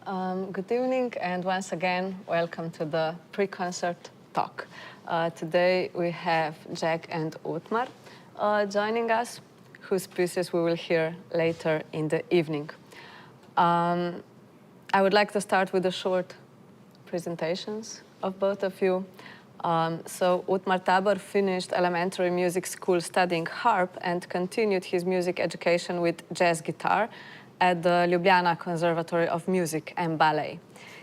Good evening, and once again, welcome to the pre-concert talk. Today we have Jack and Otmar joining us, whose pieces we will hear later in the evening. I would like to start with the short presentations of both of you. So Otmar Tabor finished elementary music school studying harp and continued his music education with jazz guitar at the Ljubljana Conservatory of Music and Ballet.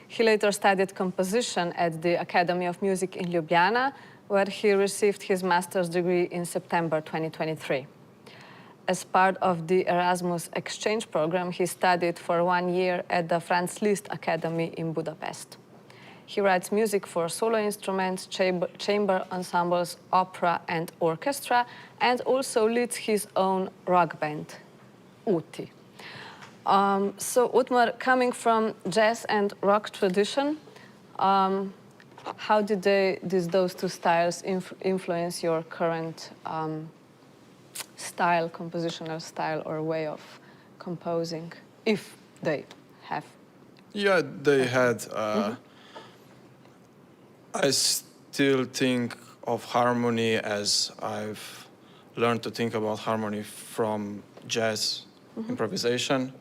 He later studied composition at the Academy of Music in Ljubljana, where he received his master's degree in September 2023. As part of the Erasmus exchange program, he studied for 1 year at the Franz Liszt Academy in Budapest. He writes music for solo instruments, chamber ensembles, opera and orchestra, and also leads his own rock band, Uti. So Otmar, coming from jazz and rock tradition, how did those two styles influence your current style, compositional style or way of composing, if they have? Yeah, they had. I still think of harmony as I've learned to think about harmony from jazz improvisation.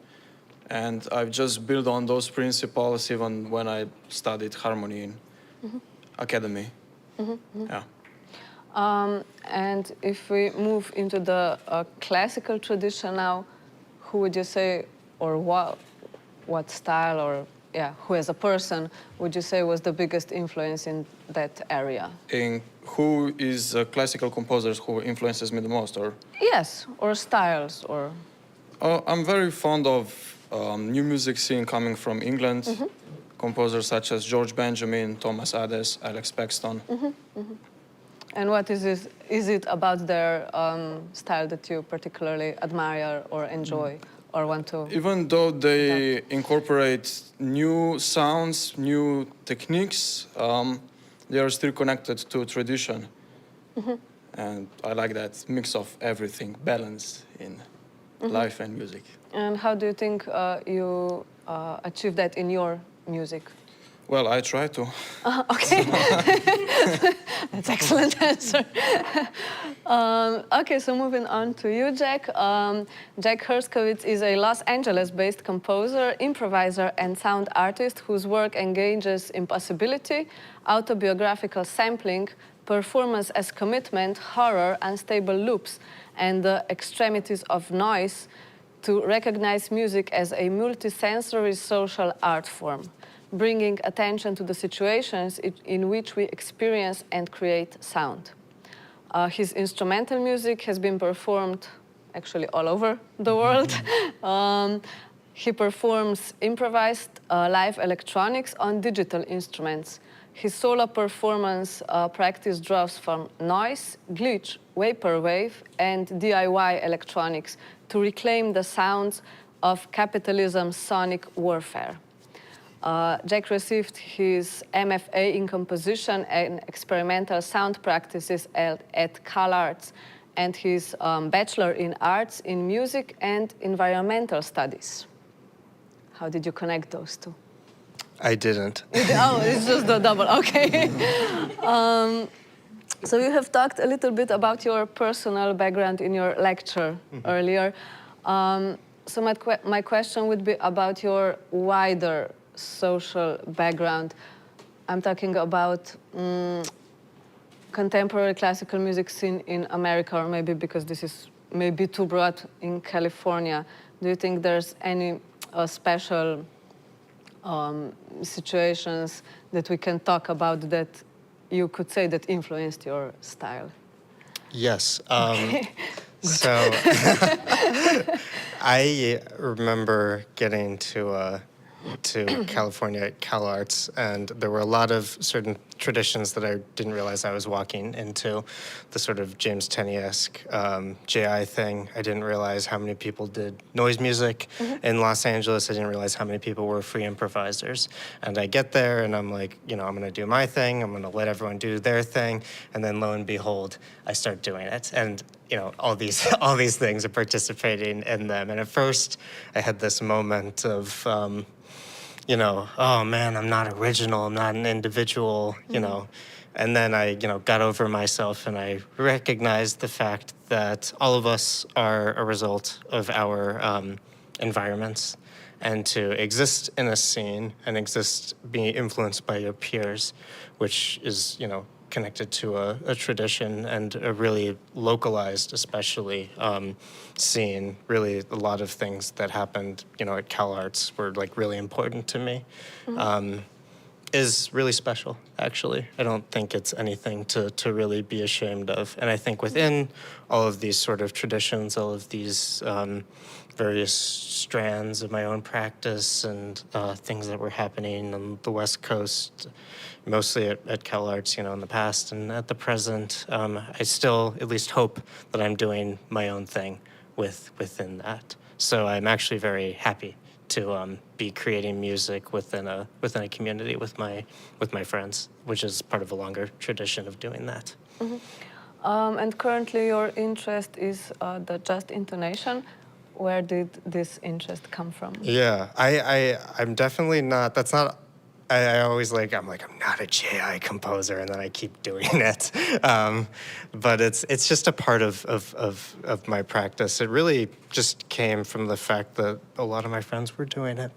And I've just built on those principles even when I studied harmony in academy. Yeah. And if we move into the classical tradition now, who would you say, or what style, or who as a person would you say was the biggest influence in that area? In who is a classical composer who influences me the most, or? Yes, or styles, or. I'm very fond of new music scene coming from England. Composers such as George Benjamin, Thomas Adès, Alex Paxton. And what is it? Is it about their style that you particularly admire or enjoy or want to? Even though they incorporate new sounds, new techniques, they are still connected to tradition. And I like that mix of everything, balance in life and music. And how do you think you achieve that in your music? Well, I try to. Okay. That's an excellent answer. Okay, so moving on to you, Jack. Jack Herscowitz is a Los Angeles-based composer, improviser, and sound artist whose work engages impossibility, autobiographical sampling, performance as commitment, horror, unstable loops, and the extremities of noise to recognize music as a multisensory social art form, bringing attention to the situations in which we experience and create sound. His instrumental music has been performed actually all over the world. He performs improvised live electronics on digital instruments. His solo performance practice draws from noise, glitch, vaporwave, and DIY electronics to reclaim the sounds of capitalism's sonic warfare. Jack received his MFA in composition and experimental sound practices at CalArts and his Bachelor in Arts in Music and Environmental Studies. How did you connect those two? I didn't. Oh, it's just the double, okay. So you have talked a little bit about your personal background in your lecture earlier. So my question would be about your wider social background. I'm talking about contemporary classical music scene in America, or maybe because this is maybe too broad in California. Do you think there's any special situations that we can talk about that you could say that influenced your style? Yes. Okay. So I remember getting to California at CalArts, and there were a lot of certain traditions that I didn't realize I was walking into. The sort of James Tenney-esque JI thing. I didn't realize how many people did noise music in Los Angeles. I didn't realize how many people were free improvisers. And I get there, and I'm like, I'm going to do my thing. I'm going to let everyone do their thing. And then lo and behold, I start doing it. And all these things are participating in them. And at first, I had this moment of you know, oh man, I'm not original, I'm not an individual, you know. And then I, you know, got over myself and I recognized the fact that all of us are a result of our environments. And to exist in a scene and be influenced by your peers, which is, you know, connected to a tradition and a really localized, especially scene. Really, a lot of things that happened, you know, at CalArts were like really important to me. Is really special, actually. I don't think it's anything to really be ashamed of. And I think within all of these sort of traditions, all of these various strands of my own practice and things that were happening on the West Coast, mostly at CalArts, you know, in the past and at the present, I still at least hope that I'm doing my own thing within that. So I'm actually very happy to be creating music within a community with my friends, which is part of a longer tradition of doing that. And currently your interest is the just intonation. Where did this interest come from? Yeah, I'm definitely not. That's not. I always I'm not a JI composer, and then I keep doing it. But it's just a part of my practice. It really just came from the fact that a lot of my friends were doing it.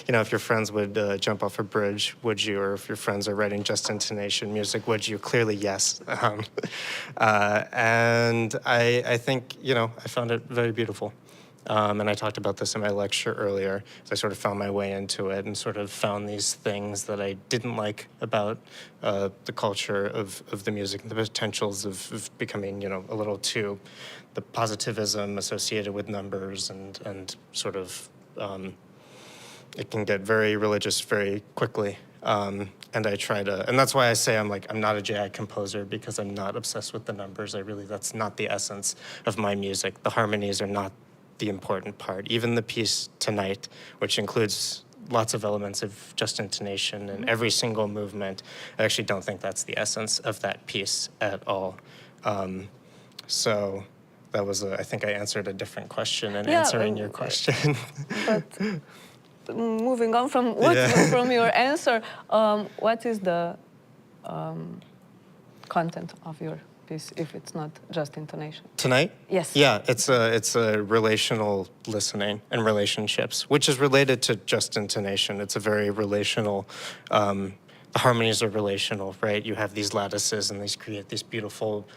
You know, if your friends would jump off a bridge, would you? Or if your friends are writing just intonation music, would you? Clearly, yes. And I think, you know, I found it very beautiful. And I talked about this in my lecture earlier. So I sort of found my way into it and sort of found these things that I didn't like about the culture of the music and the potentials of becoming, you know, a little too, the positivism associated with numbers and sort of, it can get very religious very quickly. And I try to, and that's why I say I'm not a JI composer, because I'm not obsessed with the numbers. That's not the essence of my music. The harmonies are not the important part. Even the piece tonight, which includes lots of elements of just intonation and every single movement, I actually don't think that's the essence of that piece at all. So that was, I think I answered a different question in answering your question. But moving on from from your answer, what is the content of your piece if it's not just intonation? Tonight? Yes. Yeah, it's a relational listening and relationships, which is related to just intonation. It's a very relational, the harmonies are relational, right? You have these lattices and these create these beautiful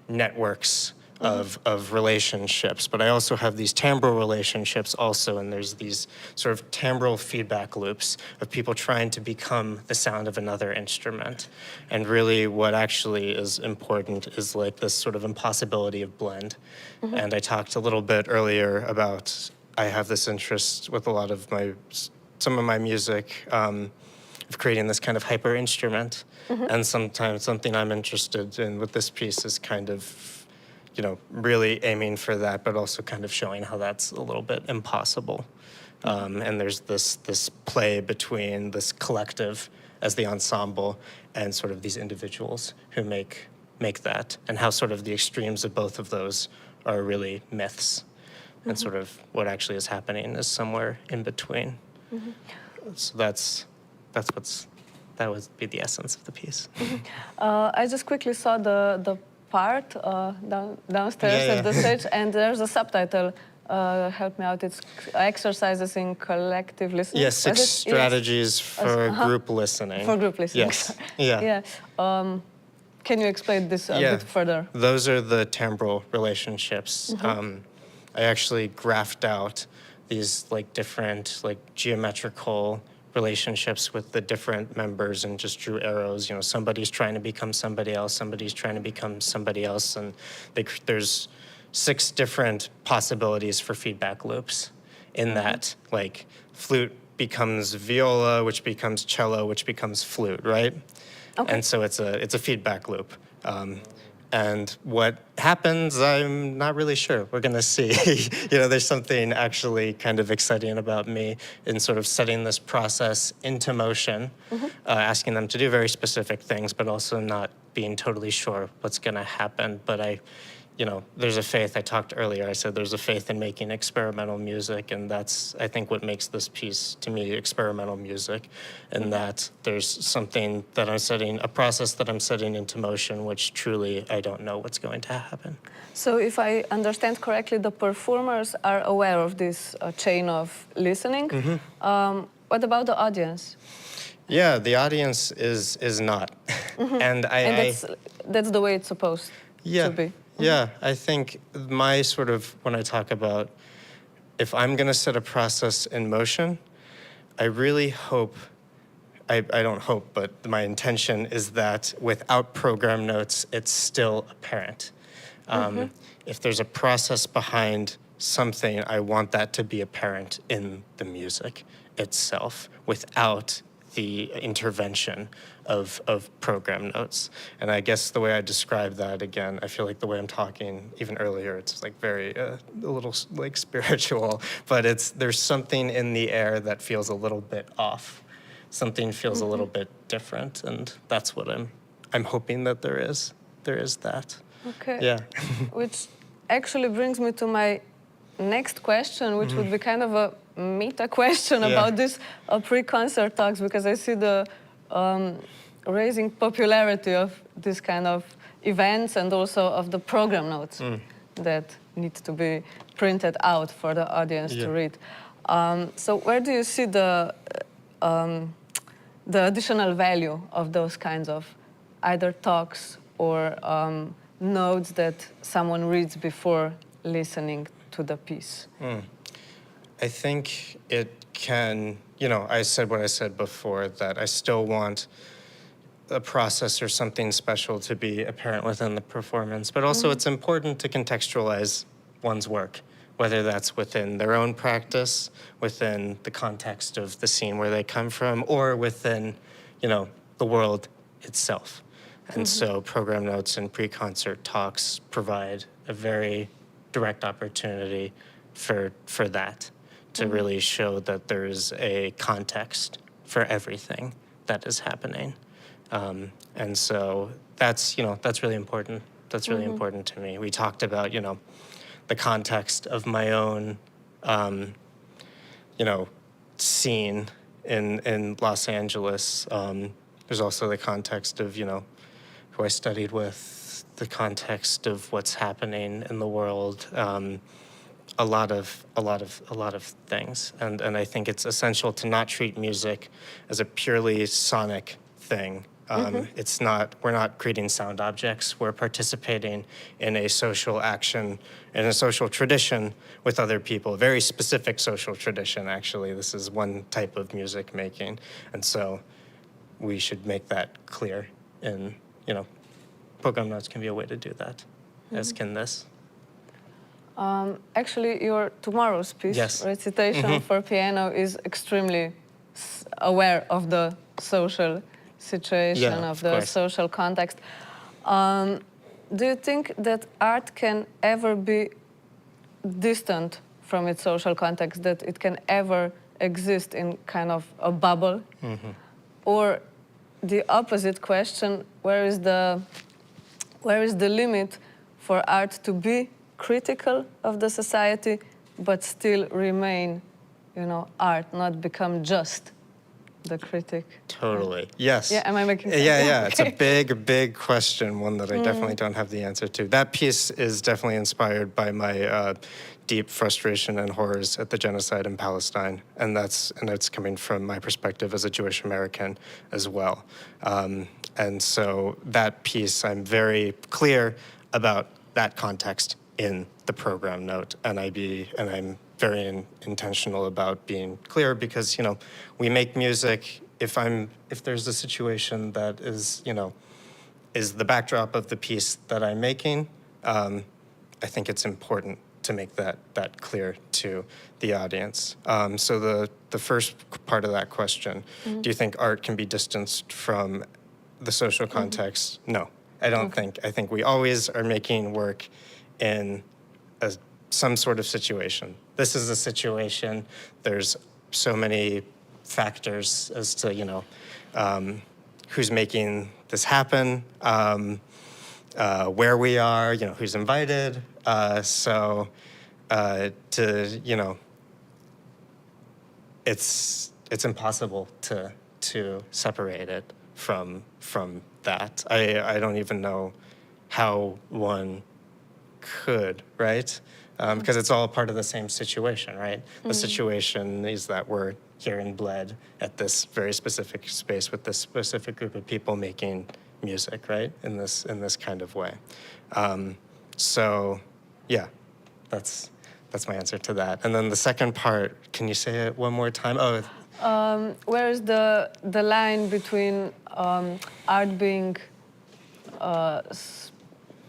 networks of relationships, but I also have these timbral relationships also, and there's these sort of timbral feedback loops of people trying to become the sound of another instrument. And really what actually is important is like this sort of impossibility of blend. And I talked a little bit earlier about, I have this interest with a lot of some of my music, of creating this kind of hyper instrument. And sometimes something I'm interested in with this piece is kind of, you know, really aiming for that, but also kind of showing how that's a little bit impossible. And there's this play between this collective as the ensemble and sort of these individuals who make that, and how sort of the extremes of both of those are really myths. And sort of what actually is happening is somewhere in between. So that would be the essence of the piece. I just quickly saw the part downstairs at the stage, and there's a subtitle. Help me out. It's exercises in collective listening. Yes, 6 strategies for group listening. For group listening. Yes. Yeah. Can you explain this a bit further? Those are the timbral relationships. I actually graphed out these different geometrical relationships with the different members and just drew arrows. You know, somebody's trying to become somebody else, somebody's trying to become somebody else, and there's 6 different possibilities for feedback loops in that. Like flute becomes viola, which becomes cello, which becomes flute, right? Okay. And so it's a feedback loop. And what happens, I'm not really sure. We're going to see. You know, there's something actually kind of exciting about me in sort of setting this process into motion, asking them to do very specific things, but also not being totally sure what's going to happen. But there's a faith. I talked earlier, I said there's a faith in making experimental music, and that's, I think, what makes this piece, to me, experimental music, and that there's something that a process that I'm setting into motion, which truly I don't know what's going to happen. So if I understand correctly, the performers are aware of this chain of listening. What about the audience? Yeah, the audience is not. And that's the way it's supposed to be. Yeah, I think when I talk about if I'm going to set a process in motion, I really hope, I don't hope, but my intention is that without program notes, it's still apparent. If there's a process behind something, I want that to be apparent in the music itself without the intervention of program notes. And I guess the way I describe that, again, I feel like the way I'm talking, even earlier, it's like very, a little like spiritual, but there's something in the air that feels a little bit off. Something feels a little bit different, and that's what I'm hoping that there is. There is that. Okay. Yeah. Which actually brings me to my next question, which would be kind of a meta question about this pre-concert talks, because I see the raising popularity of this kind of events and also of the program notes that need to be printed out for the audience to read. So where do you see the additional value of those kinds of either talks or notes that someone reads before listening to the piece? I think it can, I said what I said before, that I still want a process or something special to be apparent within the performance, but also it's important to contextualize one's work, whether that's within their own practice, within the context of the scene where they come from, or within, the world itself. And so program notes and pre-concert talks provide a very direct opportunity for that, to really show that there is a context for everything that is happening. And so that's really important. That's really important to me. We talked about, the context of my own, scene in Los Angeles. There's also the context of, who I studied with, the context of what's happening in the world. A lot of things, and I think it's essential to not treat music as a purely sonic thing. We're not creating sound objects. We're participating in a social action, in a social tradition with other people, a very specific social tradition, actually. This is one type of music making, and so we should make that clear. And, program notes can be a way to do that, as can this. Actually, your tomorrow's piece, Recitation for Piano, is extremely aware of the social situation, of the social context. Do you think that art can ever be distant from its social context, that it can ever exist in kind of a bubble? Or the opposite question, where is the limit for art to be critical of the society, but still remain, art, not become just the critic? Totally. Yes. Yeah, am I making sense? Yeah. It's a big question, one that I definitely don't have the answer to. That piece is definitely inspired by my deep frustration and horrors at the genocide in Palestine, and it's coming from my perspective as a Jewish American as well. And so that piece, I'm very clear about that context in the program note, and I'm very intentional about being clear, because we make music. If there's a situation that is is the backdrop of the piece that I'm making, I think it's important to make that clear to the audience. So the first part of that question, do you think art can be distanced from the social context? No, I don't think. I think we always are making work in some sort of situation. This is a situation. There's so many factors as to, who's making this happen. where we are, who's invited. It's impossible to separate it from that. I don't even know how one could, right? Because it's all part of the same situation, right? The situation is that we're here in Bled at this very specific space with this specific group of people making music, right? In this kind of way. Yeah, that's my answer to that. And then the second part, can you say it one more time? Where is the line between art being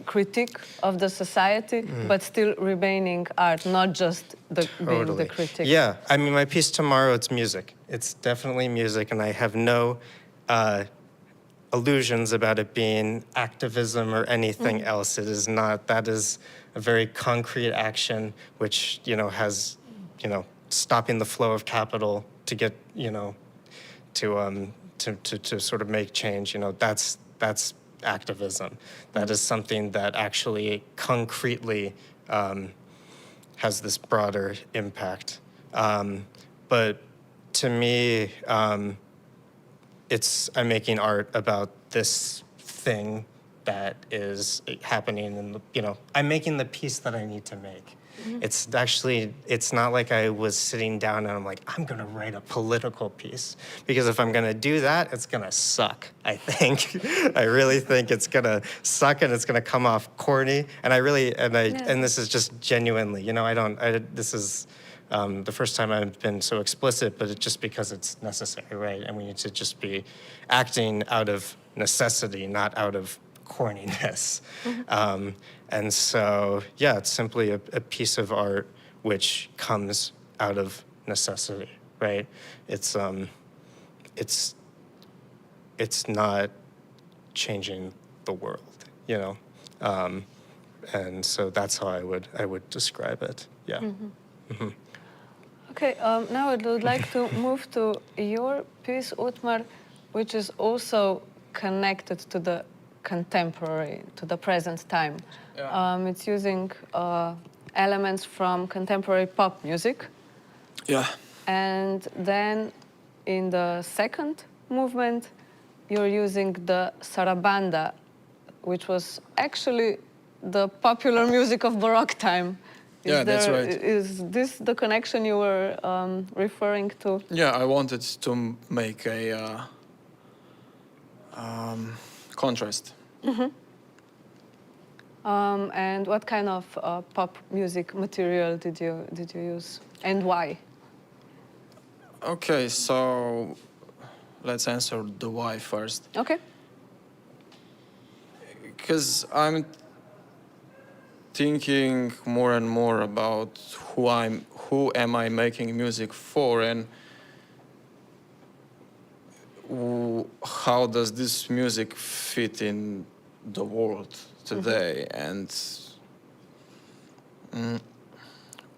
critique of the society, but still remaining art, not just being the critique? Yeah, I mean, my piece tomorrow, it's music. It's definitely music, and I have no illusions about it being activism or anything else. It is not. That is a very concrete action, which has stopping the flow of capital to get to sort of make change. That's activism. That is something that actually concretely has this broader impact. But to me, I'm making art about this thing that is happening, and I'm making the piece that I need to make. It's not like I was sitting down and I'm like, I'm gonna write a political piece, because if I'm gonna do that, it's gonna suck, I think. I really think it's gonna suck, and it's gonna come off corny. And this is just genuinely, this is the first time I've been so explicit, but it's just because it's necessary, right? And we need to just be acting out of necessity, not out of corniness. And so, yeah, it's simply a piece of art which comes out of necessity, right? It's not changing the world, and so that's how I would describe it. Yeah. Okay, now I would like to move to your piece, Otmar, which is also connected to the contemporary, to the present time. Yeah. It's using elements from contemporary pop music. Yeah. And then in the second movement, you're using the sarabanda, which was actually the popular music of Baroque time. That's right. Is this the connection you were referring to? Yeah, I wanted to make a contrast. And what kind of pop music material did you use, and why? Okay, so let's answer the why first. Okay. Because I'm thinking more and more about who am I making music for, and how does this music fit in the world today, and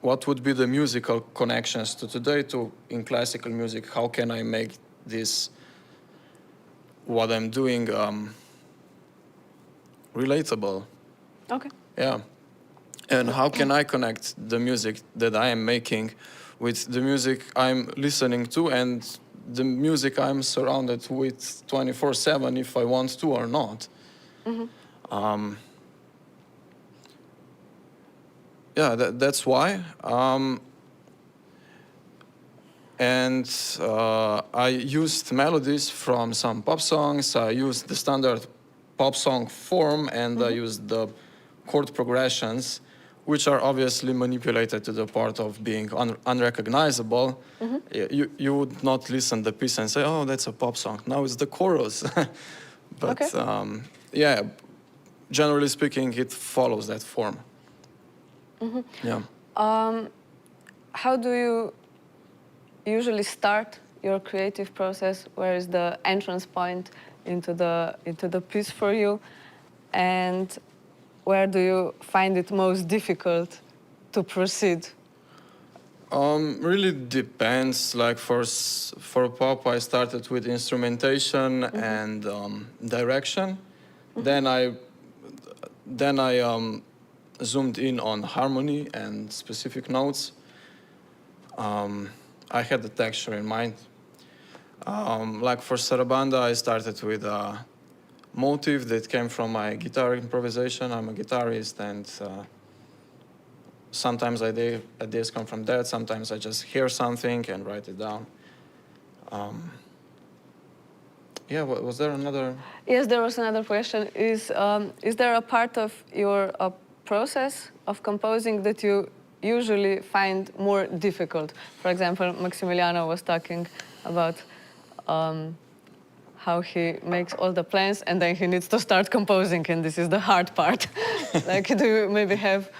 what would be the musical connections to today in classical music? How can I make this, what I'm doing, relatable? Okay. Yeah. And how can I connect the music that I am making with the music I'm listening to and the music I'm surrounded with 24/7, if I want to or not? That's why. I used melodies from some pop songs. I used the standard pop song form, and I used the chord progressions, which are obviously manipulated to the part of being unrecognizable. You would not listen to the piece and say, oh, that's a pop song. Now it's the chorus. But okay. Generally speaking, it follows that form. Yeah. How do you usually start your creative process? Where is the entrance point into the piece for you? And where do you find it most difficult to proceed? Really depends. Like for pop, I started with instrumentation and direction. Then then I zoomed in on harmony and specific notes. I had the texture in mind. Like for sarabanda, I started with a motive that came from my guitar improvisation. I'm a guitarist, and sometimes ideas come from that. Sometimes I just hear something and write it down. Yeah, was there another? Yes, there was another question. Is there a part of your process of composing that you usually find more difficult? For example, Maximiliano was talking about how he makes all the plans and then he needs to start composing, and this is the hard part. Like, do you maybe have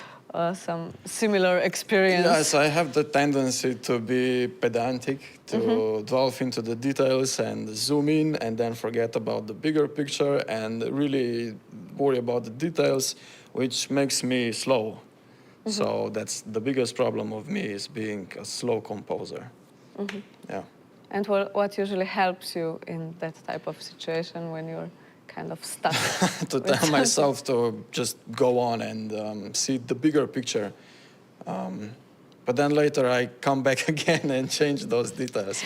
some similar experience? Yes, I have the tendency to be pedantic, to delve into the details and zoom in and then forget about the bigger picture and really worry about the details, which makes me slow. So that's the biggest problem of me, is being a slow composer. Yeah. And what usually helps you in that type of situation when you're kind of stuck? To tell myself to just go on and see the bigger picture. But then later I come back again and change those details.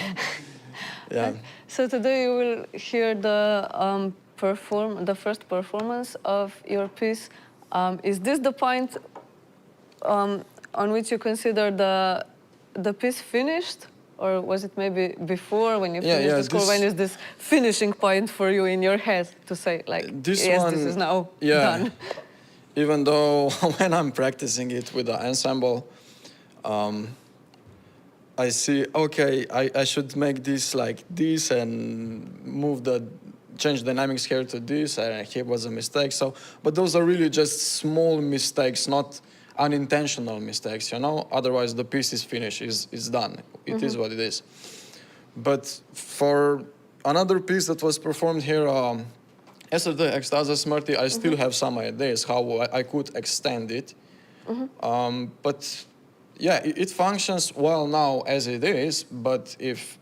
Yeah. So today you will hear the first performance of your piece. Is this the point on which you consider the piece finished? Or was it maybe before, when you finished the score? When is this finishing point for you in your head to say, like, this is now done? Even though when I'm practicing it with the ensemble, I see, okay, I should make this like this and change dynamics here to this. Here was a mistake. So, but those are really just small mistakes, not unintentional mistakes, you know? Otherwise, the piece is finished, is done. It is what it is. But for another piece that was performed here yesterday, Extaza Smrti, I still have some ideas how I could extend it. But yeah, it functions well now as it is, but if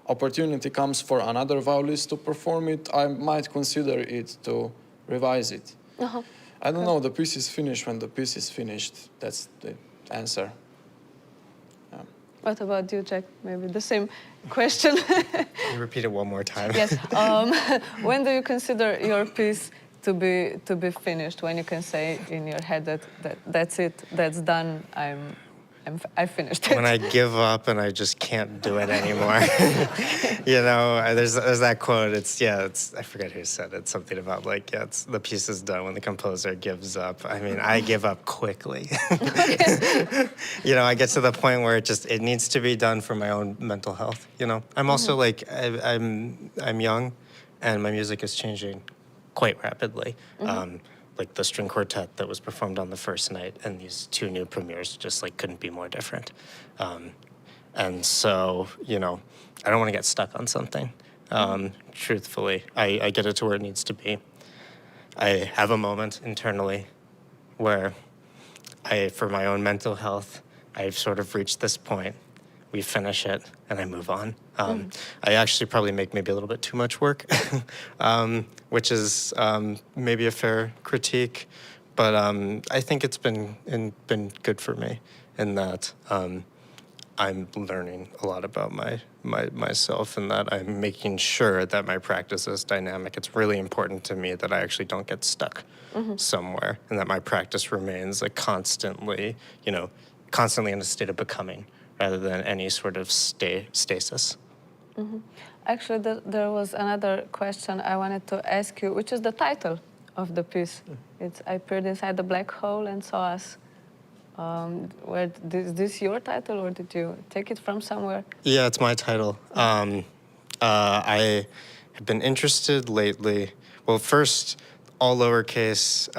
opportunity comes for another violist to perform it, I might consider it to revise it. I don't know, the piece is finished when the piece is finished. That's the answer. Yeah. What about you, Jack? Maybe the same question. Can you repeat it one more time? Yes. When do you consider your piece to be finished? When you can say in your head that that's it, that's done, I finished it. When I give up and I just can't do it anymore. You know, there's that quote. I forget who said it. Something about like, the piece is done when the composer gives up. I mean, I give up quickly. You know, I get to the point where it needs to be done for my own mental health. You know, I'm also like, I'm young, and my music is changing quite rapidly. Like the string quartet that was performed on the first night, and these two new premieres just like couldn't be more different. And so, you know, I don't want to get stuck on something. Truthfully, I get it to where it needs to be. I have a moment internally where for my own mental health, I've sort of reached this point. We finish it, and I move on. I actually probably make maybe a little bit too much work, which is maybe a fair critique, but I think it's been good for me in that I'm learning a lot about myself, and that I'm making sure that my practice is dynamic. It's really important to me that I actually don't get stuck somewhere, and that my practice remains constantly in a state of becoming, rather than any sort of stasis. Actually, there was another question I wanted to ask you, which is the title of the piece. It's I Peered Inside the Black Hole and Saw Us. Is this your title, or did you take it from somewhere? Yeah, it's my title. I have been interested lately. Well, first, all lowercase,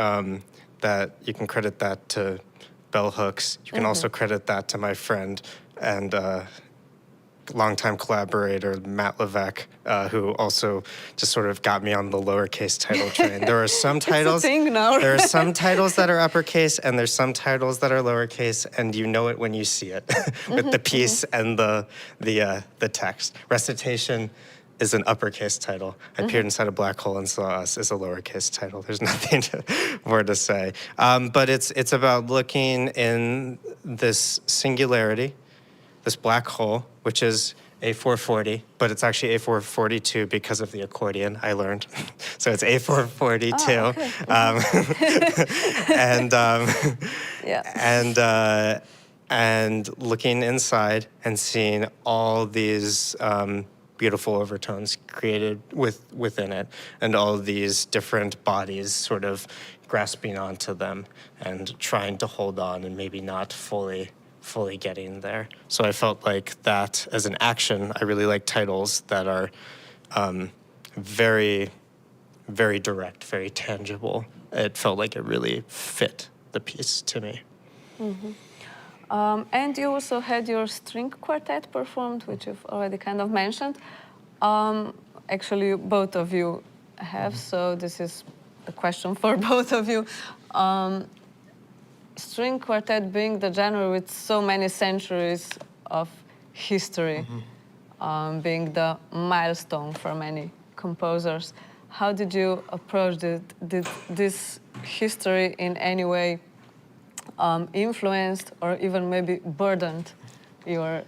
that you can credit that to bell hooks. You can also credit that to my friend and longtime collaborator, Matt Levesque, who also just sort of got me on the lowercase title train. There are some titles. It's a thing now. There are some titles that are uppercase, and there's some titles that are lowercase, and you know it when you see it with the piece and the text. Recitation is an uppercase title. I peered inside a black hole and saw us is a lowercase title. There's nothing more to say. But it's about looking in this singularity, this black hole, which is A440, but it's actually A442 because of the accordion, I learned. So it's A442. Oh, okay. And looking inside and seeing all these beautiful overtones created within it, and all these different bodies sort of grasping onto them and trying to hold on and maybe not fully getting there. So I felt like that as an action, I really like titles that are very, very direct, very tangible. It felt like it really fit the piece to me. Mm-hmm. And you also had your string quartet performed, which you've already kind of mentioned. Actually, both of you have, so this is a question for both of you. String quartet being the genre with so many centuries of history, being the milestone for many composers, how did you approach it? Did this history in any way influenced or even maybe burdened your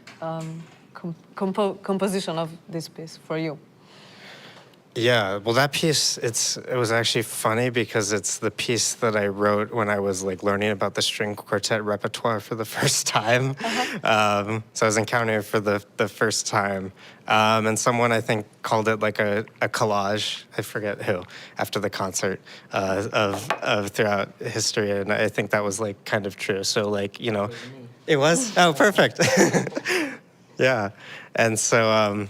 composition of this piece for you? Yeah, well, that piece, it was actually funny because it's the piece that I wrote when I was like learning about the string quartet repertoire for the first time. So I was encountering it for the first time. And someone, I think, called it like a collage, I forget who, after the concert of throughout history. And I think that was like kind of true. So like, you know, it was? Oh, perfect. Yeah. And so,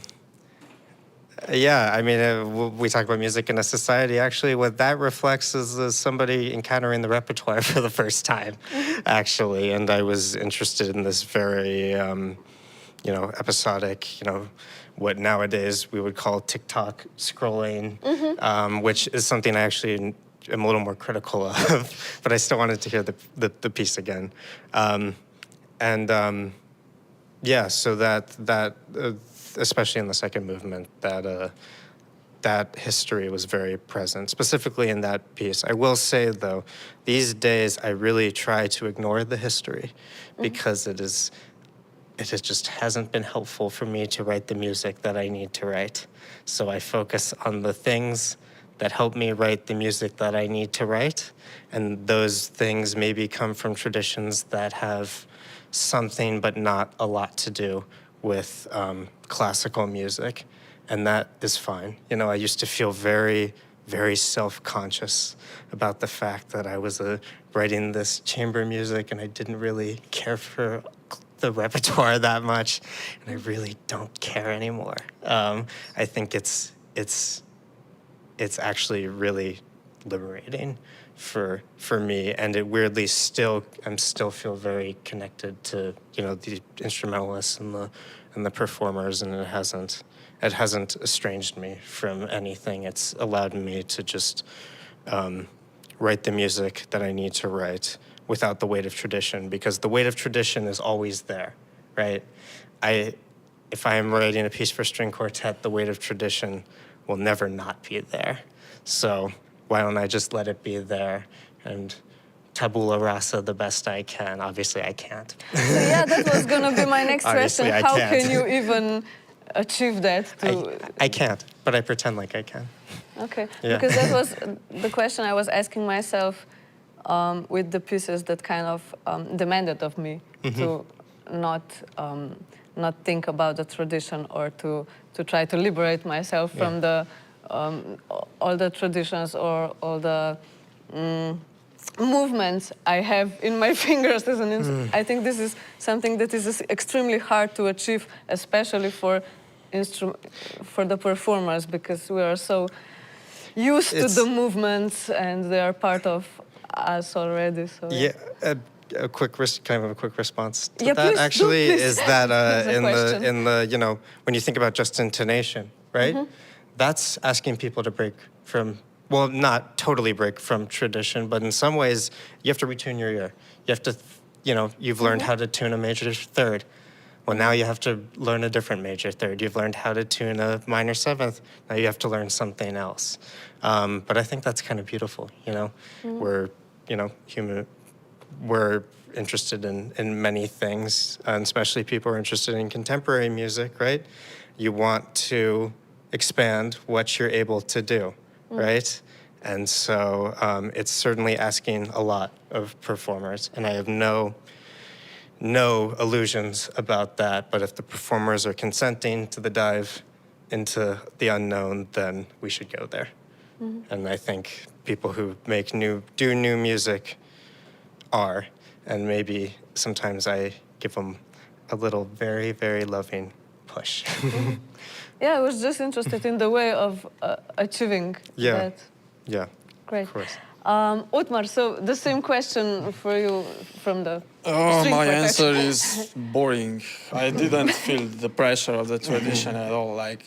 yeah, I mean, we talk about music in a society. Actually, what that reflects is somebody encountering the repertoire for the first time, actually. And I was interested in this very, episodic, what nowadays we would call TikTok scrolling, which is something I actually am a little more critical of. But I still wanted to hear the piece again. Yeah, so that especially in the second movement, that history was very present, specifically in that piece. I will say, though, these days I really try to ignore the history because it just hasn't been helpful for me to write the music that I need to write. So I focus on the things that help me write the music that I need to write, and those things maybe come from traditions that have something but not a lot to do with classical music, and that is fine. I used to feel very, very self-conscious about the fact that I was writing this chamber music and I didn't really care for the repertoire that much, and I really don't care anymore. I think it's actually really liberating for me, and it weirdly I'm still feel very connected to the instrumentalists and the performers, and it hasn't estranged me from anything. It's allowed me to just write the music that I need to write without the weight of tradition, because the weight of tradition is always there, right? If I am writing a piece for string quartet, the weight of tradition will never not be there. So why don't I just let it be there and tabula rasa the best I can? Obviously, I can't. So yeah, that was going to be my next question. How can you even achieve that? I can't, but I pretend like I can. Okay, Yeah. because that was the question I was asking myself with the pieces that kind of demanded of me to not think about the tradition, or to try to liberate myself from the all the traditions or all the movements I have in my fingers as an instrument. I think this is something that is extremely hard to achieve, especially for the performers, because we are so used to the movements and they are part of us already. So yeah. A quick response to Yeah, that please, actually please. is that There's a in the when you think about just intonation, right? That's asking people to break from, well, not totally break from tradition, but in some ways you have to retune your ear. You have to, you've learned how to tune a major third. Well, now you have to learn a different major third. You've learned how to tune a minor seventh. Now you have to learn something else. But I think that's kind of beautiful, you know? We're, you know, we're interested in many things, and especially people are interested in contemporary music, right? You want to expand what you're able to do, right? And so it's certainly asking a lot of performers, and I have no illusions about that, but if the performers are consenting to the dive into the unknown, then we should go there. And I think people who do new music are, and maybe sometimes I give them a little very, very loving push. Yeah, I was just interested in the way of achieving that. Yeah, Great. of course. Otmar, so the same question for you from the Oh, string my quartet. answer is boring. I didn't feel the pressure of the tradition at all. Like,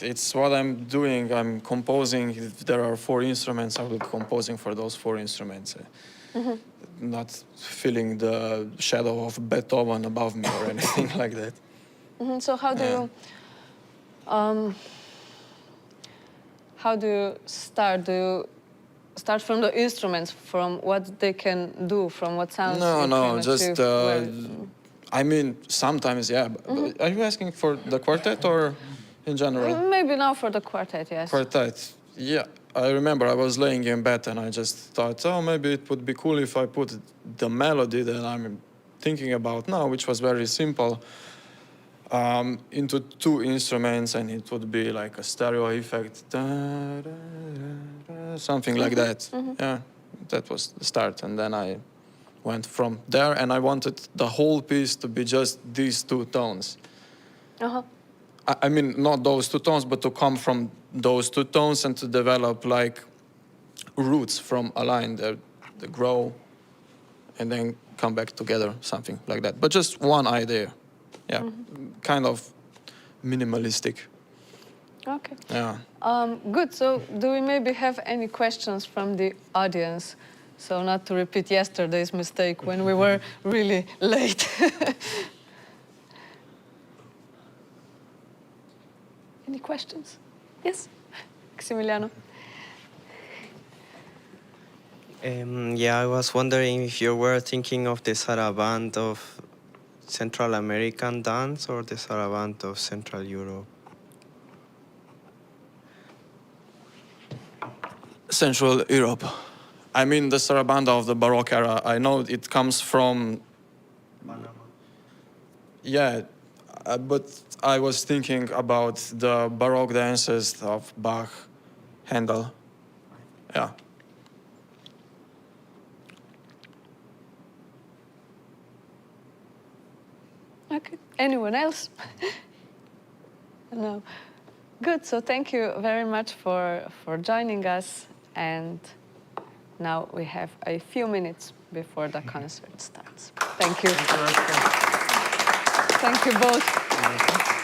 it's what I'm doing. I'm composing. If there are 4 instruments, I will be composing for those 4 instruments. Not feeling the shadow of Beethoven above me or anything like that. So how do you start? Do you start from the instruments, from what they can do, from what sounds? No, just. I mean, sometimes, yeah. Are you asking for the quartet or in general? Maybe now for the quartet, yes. Quartet, yeah. I remember I was laying in bed and I just thought, oh, maybe it would be cool if I put the melody that I'm thinking about now, which was very simple, into 2 instruments, and it would be like a stereo effect, something like that. Yeah, that was the start, and then I went from there, and I wanted the whole piece to be just these 2 tones. I mean, not those 2 tones, but to come from those 2 tones and to develop like roots from a line that grow and then come back together, something like that. But just one idea. Yeah, kind of minimalistic. Okay. Yeah. Good. So do we maybe have any questions from the audience? So not to repeat yesterday's mistake when we were really late. Any questions? Yes, Maximiliano. Yeah, I was wondering if you were thinking of the saraband of Central American dance or the saraband of Central Europe. Central Europe. I mean, the sarabanda of the Baroque era. I know it comes from. Panama. Yeah, but I was thinking about the Baroque dances of Bach, Handel. Yeah. Okay. Anyone else? No. Good. So thank you very much for joining us. And now we have a few minutes before the concert starts. Thank you. Thank you both.